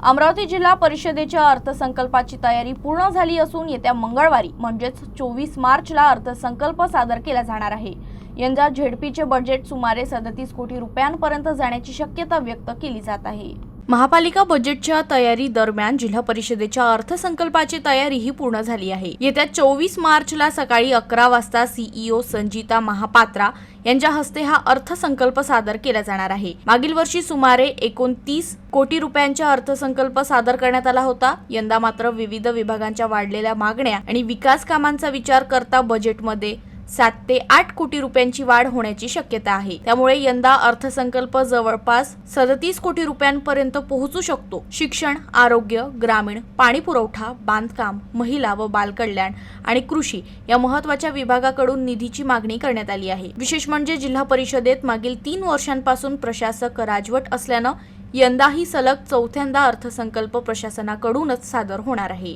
अमरावती जिल्हा परिषदेच्या अर्थसंकल्पाची तयारी पूर्ण झाली असून येत्या मंगळवारी म्हणजेच 24 मार्चला अर्थसंकल्प सादर केला जाणार आहे। यंदा झेडपीचे बजेट सुमारे 37 कोटी रुपयांपर्यंत जाण्याची शक्यता व्यक्त केली जात आहे। महापालिका बजेटच्या तयारी दरम्यान जिल्हा परिषदेच्या अर्थसंकल्पाची तयारीही पूर्ण झाली आहे। येत्या 24 मार्चला सकाळी 11 वाजता सीईओ संजीता महापात्रा यांच्या हस्ते हा अर्थसंकल्प सादर केला जाणार आहे। मागील वर्षी सुमारे 29 कोटी रुपयांचा अर्थसंकल्प सादर करण्यात आला होता। यंदा मात्र विविध विभागांच्या वाढलेल्या मागण्या आणि विकास कामांचा विचार करता बजेटमध्ये 7 ते 8 कोटी रुपयांची वाढ होण्याची शक्यता आहे। त्यामुळे यंदा अर्थसंकल्प जवळपास 37 कोटी रुपयांपर्यंत पोहोचू शकतो। शिक्षण, आरोग्य, ग्रामीण, पाणी पुरवठा, बांधकाम, महिला व बालकल्याण आणि कृषी या महत्त्वाच्या विभागाकडून निधीची मागणी करण्यात आली आहे। विशेष म्हणजे जिल्हा परिषदेत मागील 3 वर्षांपासून प्रशासक राजवट असल्यानं यंदाही सलग चौथ्यांदा अर्थसंकल्प प्रशासनाकडूनच सादर होणार आहे।